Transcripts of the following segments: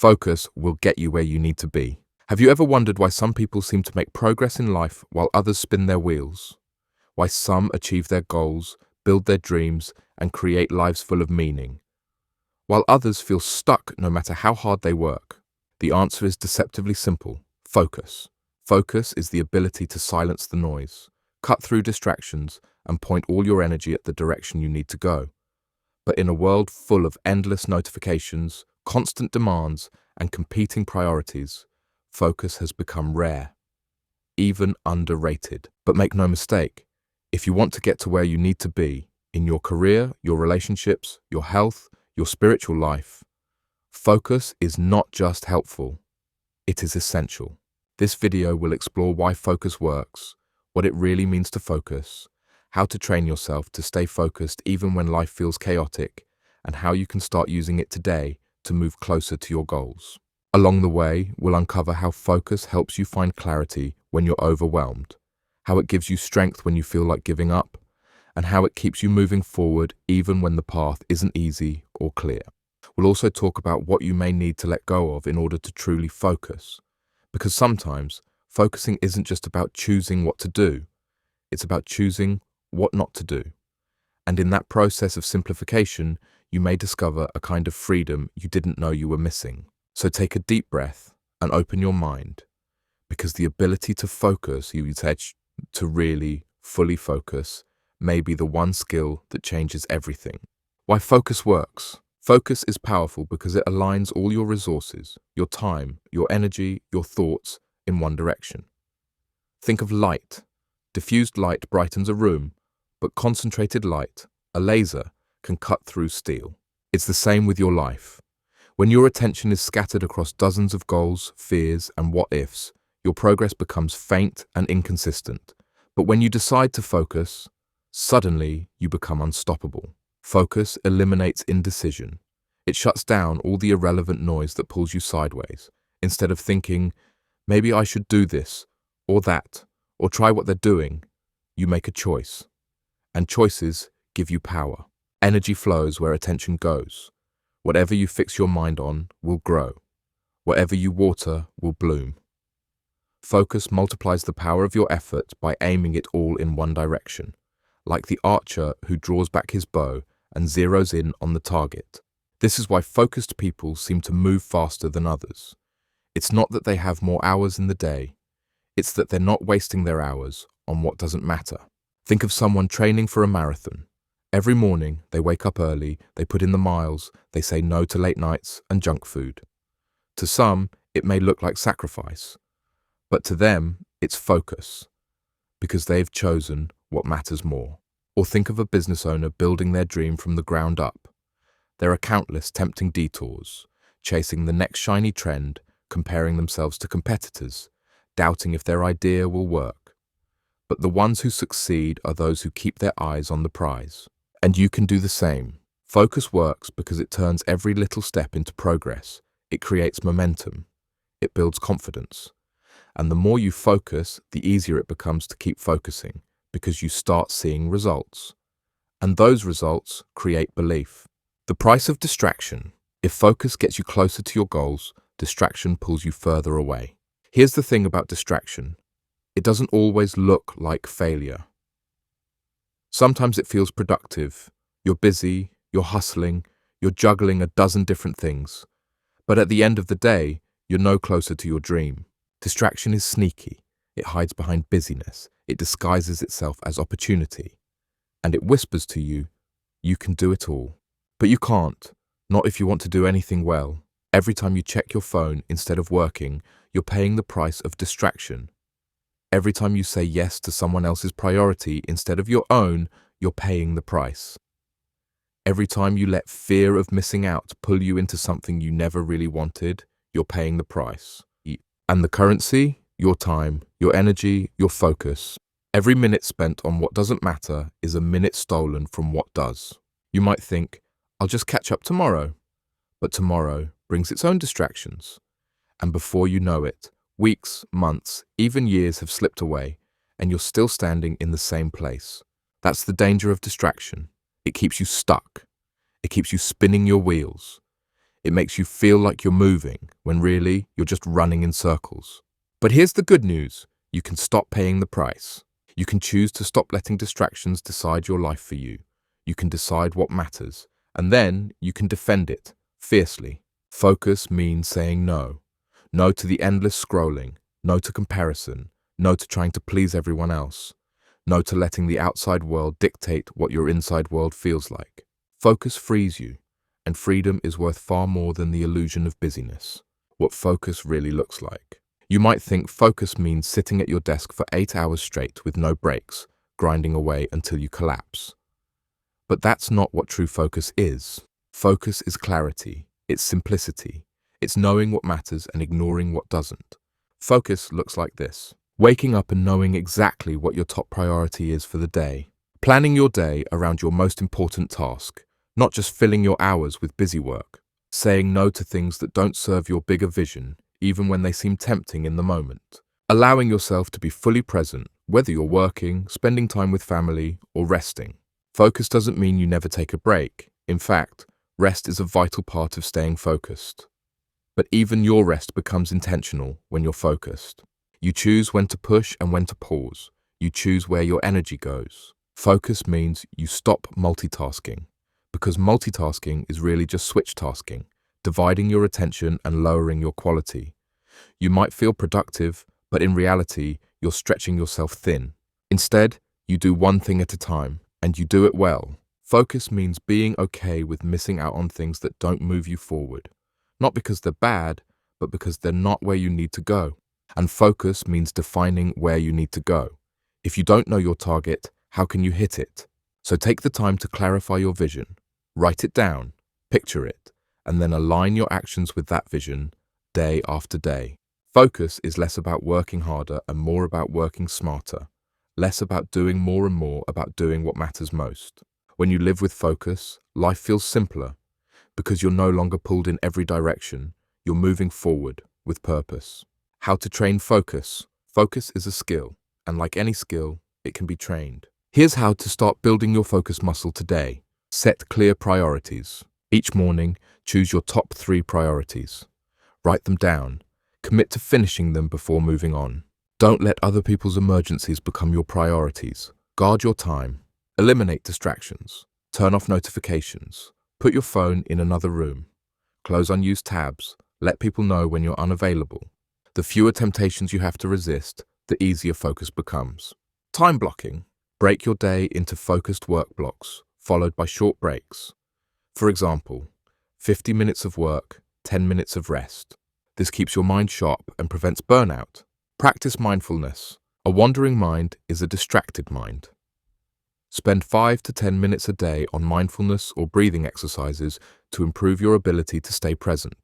focus will get you where you need to be. Have you ever wondered why some people seem to make progress in life while others spin their wheels? Why some achieve their goals, build their dreams, and create lives full of meaning, while others feel stuck no matter how hard they work? The answer is deceptively simple: focus. Focus is the ability to silence the noise, cut through distractions, and point all your energy at the direction you need to go. But in a world full of endless notifications, constant demands, and competing priorities, focus has become rare, even underrated. But make no mistake, if you want to get to where you need to be, in your career, your relationships, your health, your spiritual life, focus is not just helpful, it is essential. This video will explore why focus works, what it really means to focus, how to train yourself to stay focused even when life feels chaotic, and how you can start using it today to move closer to your goals. Along the way, we'll uncover how focus helps you find clarity when you're overwhelmed, how it gives you strength when you feel like giving up, and how it keeps you moving forward even when the path isn't easy or clear. We'll also talk about what you may need to let go of in order to truly focus, because sometimes focusing isn't just about choosing what to do, it's about choosing what not to do. And in that process of simplification, you may discover a kind of freedom you didn't know you were missing. So take a deep breath and open your mind, because the ability to focus, you said, to really fully focus, may be the one skill that changes everything. Why focus works. Focus is powerful because it aligns all your resources, your time, your energy, your thoughts in one direction. Think of light. Diffused light brightens a room, but concentrated light, a laser, can cut through steel. It's the same with your life. When your attention is scattered across dozens of goals, fears, and what-ifs, your progress becomes faint and inconsistent. But when you decide to focus, suddenly you become unstoppable. Focus eliminates indecision. It shuts down all the irrelevant noise that pulls you sideways. Instead of thinking, maybe I should do this, or that, or try what they're doing, you make a choice. And choices give you power. Energy flows where attention goes. Whatever you fix your mind on will grow. Whatever you water will bloom. Focus multiplies the power of your effort by aiming it all in one direction, like the archer who draws back his bow and zeroes in on the target. This is why focused people seem to move faster than others. It's not that they have more hours in the day, it's that they're not wasting their hours on what doesn't matter. Think of someone training for a marathon. Every morning, they wake up early, they put in the miles, they say no to late nights and junk food. To some, it may look like sacrifice, but to them, it's focus, because they've chosen what matters more. Or think of a business owner building their dream from the ground up. There are countless tempting detours, chasing the next shiny trend, comparing themselves to competitors, doubting if their idea will work. But the ones who succeed are those who keep their eyes on the prize. And you can do the same. Focus works because it turns every little step into progress. It creates momentum. It builds confidence. And the more you focus, the easier it becomes to keep focusing, because you start seeing results. And those results create belief. The price of distraction. If focus gets you closer to your goals, distraction pulls you further away. Here's the thing about distraction. It doesn't always look like failure. Sometimes it feels productive. You're busy, you're hustling, you're juggling a dozen different things. But at the end of the day, you're no closer to your dream. Distraction is sneaky. It hides behind busyness. It disguises itself as opportunity. And it whispers to you, you can do it all. But you can't. Not if you want to do anything well. Every time you check your phone instead of working, you're paying the price of distraction. Every time you say yes to someone else's priority instead of your own, you're paying the price. Every time you let fear of missing out pull you into something you never really wanted, you're paying the price. And the currency? Your time, your energy, your focus. Every minute spent on what doesn't matter is a minute stolen from what does. You might think, I'll just catch up tomorrow. But tomorrow brings its own distractions. And before you know it, weeks, months, even years have slipped away, and you're still standing in the same place. That's the danger of distraction. It keeps you stuck. It keeps you spinning your wheels. It makes you feel like you're moving, when really you're just running in circles. But here's the good news. You can stop paying the price. You can choose to stop letting distractions decide your life for you. You can decide what matters, and then you can defend it fiercely. Focus means saying no. No to the endless scrolling. No to comparison. No to trying to please everyone else. No to letting the outside world dictate what your inside world feels like. Focus frees you, and freedom is worth far more than the illusion of busyness. What focus really looks like. You might think focus means sitting at your desk for 8 hours straight with no breaks, grinding away until you collapse. But that's not what true focus is. Focus is clarity, it's simplicity, it's knowing what matters and ignoring what doesn't. Focus looks like this. Waking up and knowing exactly what your top priority is for the day. Planning your day around your most important task, not just filling your hours with busy work. Saying no to things that don't serve your bigger vision, even when they seem tempting in the moment. Allowing yourself to be fully present, whether you're working, spending time with family, or resting. Focus doesn't mean you never take a break. In fact, rest is a vital part of staying focused. But even your rest becomes intentional when you're focused. You choose when to push and when to pause. You choose where your energy goes. Focus means you stop multitasking, because multitasking is really just switch tasking, dividing your attention and lowering your quality. You might feel productive, but in reality, you're stretching yourself thin. Instead, you do one thing at a time, and you do it well. Focus means being okay with missing out on things that don't move you forward. Not because they're bad, but because they're not where you need to go. And focus means defining where you need to go. If you don't know your target, how can you hit it? So take the time to clarify your vision. Write it down, picture it, and then align your actions with that vision day after day. Focus is less about working harder and more about working smarter. Less about doing more and more about doing what matters most. When you live with focus, life feels simpler because you're no longer pulled in every direction. You're moving forward with purpose. How to train focus. Focus is a skill, and like any skill, it can be trained. Here's how to start building your focus muscle today. Set clear priorities. Each morning, choose your top 3 priorities. Write them down. Commit to finishing them before moving on. Don't let other people's emergencies become your priorities. Guard your time. Eliminate distractions. Turn off notifications. Put your phone in another room. Close unused tabs. Let people know when you're unavailable. The fewer temptations you have to resist, the easier focus becomes. Time blocking. Break your day into focused work blocks, followed by short breaks. For example, 50 minutes of work, 10 minutes of rest. This keeps your mind sharp and prevents burnout. Practice mindfulness. A wandering mind is a distracted mind. Spend 5 to 10 minutes a day on mindfulness or breathing exercises to improve your ability to stay present.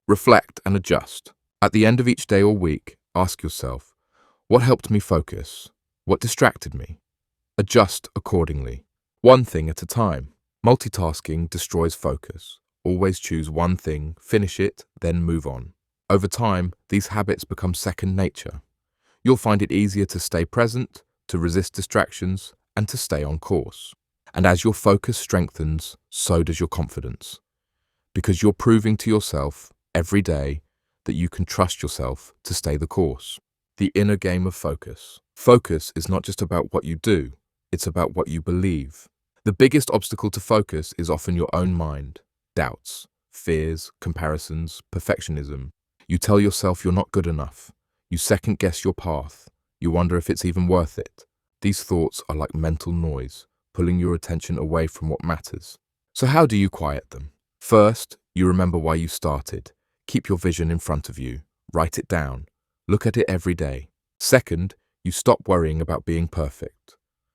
Reflect and adjust. At the end of each day or week, ask yourself, what helped me focus? What distracted me? Adjust accordingly. One thing at a time. Multitasking destroys focus. Always choose one thing, finish it, then move on. Over time, these habits become second nature. You'll find it easier to stay present, to resist distractions, and to stay on course. And as your focus strengthens, so does your confidence. Because you're proving to yourself, every day, that you can trust yourself to stay the course. The inner game of focus. Focus is not just about what you do, it's about what you believe. The biggest obstacle to focus is often your own mind. Doubts, fears, comparisons, perfectionism. You tell yourself you're not good enough. You second guess your path. You wonder if it's even worth it. These thoughts are like mental noise, pulling your attention away from what matters. So how do you quiet them? First, you remember why you started. Keep your vision in front of you. Write it down. Look at it every day. Second, you stop worrying about being perfect.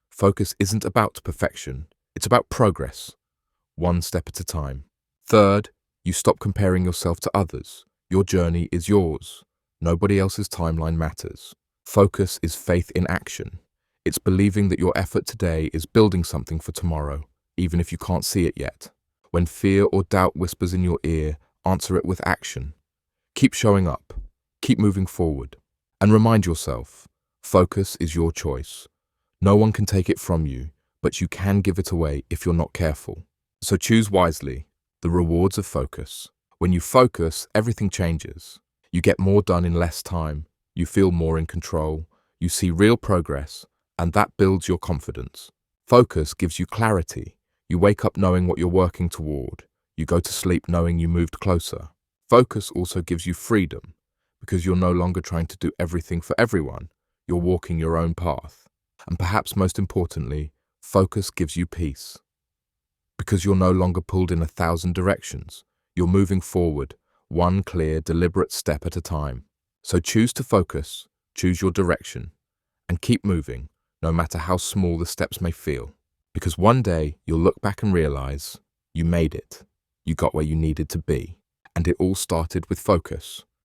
Focus isn't about perfection. It's about progress, one step at a time. Third, you stop comparing yourself to others. Your journey is yours. Nobody else's timeline matters. Focus is faith in action. It's believing that your effort today is building something for tomorrow, even if you can't see it yet. When fear or doubt whispers in your ear, answer it with action. Keep showing up. Keep moving forward. And remind yourself, focus is your choice. No one can take it from you, but you can give it away if you're not careful. So choose wisely. The rewards of focus. When you focus, everything changes. You get more done in less time, you feel more in control, you see real progress, and that builds your confidence. Focus gives you clarity. You wake up knowing what you're working toward. You go to sleep knowing you moved closer. Focus also gives you freedom, because you're no longer trying to do everything for everyone. You're walking your own path. And perhaps most importantly, focus gives you peace, because you're no longer pulled in 1,000 directions. You're moving forward, one clear, deliberate step at a time. So choose to focus, choose your direction, and keep moving, no matter how small the steps may feel. Because one day you'll look back and realize you made it. You got where you needed to be. And it all started with focus.